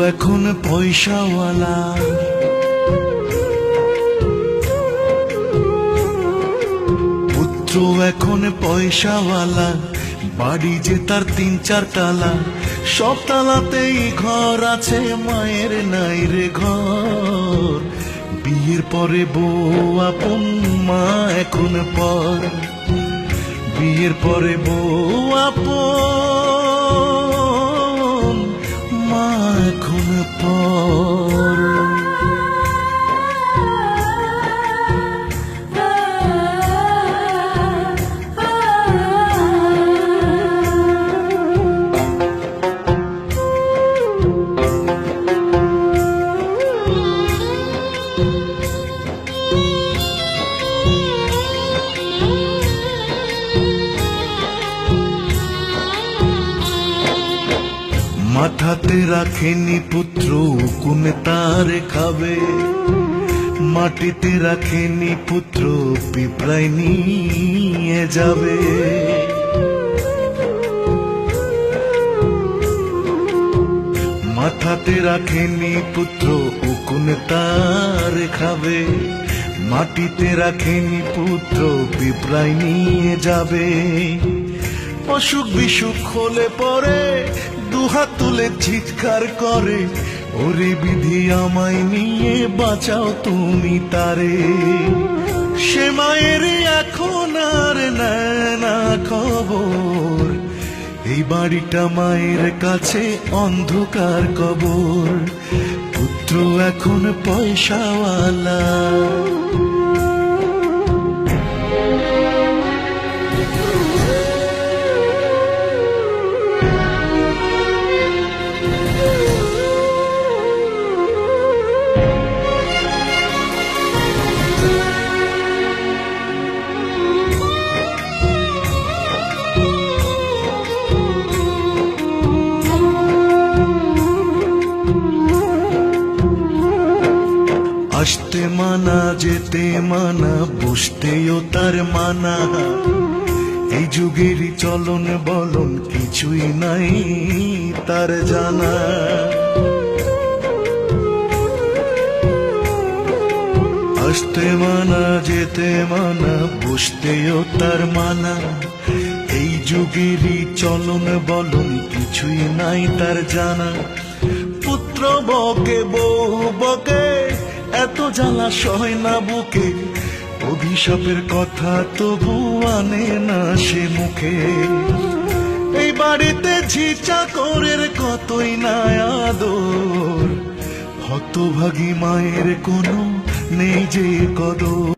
এখন পয়সাওয়ালা, পুত্র এখন পয়সাওয়ালা, বাড়ি যে তার 3-4 তালা, সব তালাতেই ঘর আছে, মায়ের নাই রে ঘর। বিয়ের পরে বউ আপন, মা এখন পর। বিয়ের পরে বউ আপন, মা এখন পর। মাথাতে রাখেনি পুত্র, কোন তার খাবে। মাটিতে রাখেনি পুত্র, পিঁপড়ায় নিয়ে যাবে। মাথাতে রাখেনি পুত্র, কোন তার খাবে। মাটিতে রাখেনি পুত্র, পিঁপড়ায় নিয়ে যাবে। অসুখ বিসুখ হলে পরে দুহাত তুলে চিৎকার করে, ওরে বিধি আমায় নিয়ে বাঁচাও তুমি তারে। সে মায়ের এখন আর নেয় না খবর, এই বাড়িটা মায়ের কাছে অন্ধকার কবর। পুত্র এখন পয়সাওয়ালা, আসতে মানা, যেতে মানা, বসতেও তার মানা। এই যুগেরই চলন বলন কিছুই নাই তার জানা। আসতে মানা, যেতে মানা, বসতেও তার মানা। এই যুগেরই চলন বলন কিছুই নাই তার জানা। পুত্র বকে, বউ বকে, এত জ্বালা সয় না বুকে। অভিশাপের কথা তবু আনে না সে মুখে। এই বাড়িতে ঝি চাকরের কতই না আদর, হতভাগী মায়ের কোনো নেই যে কদর।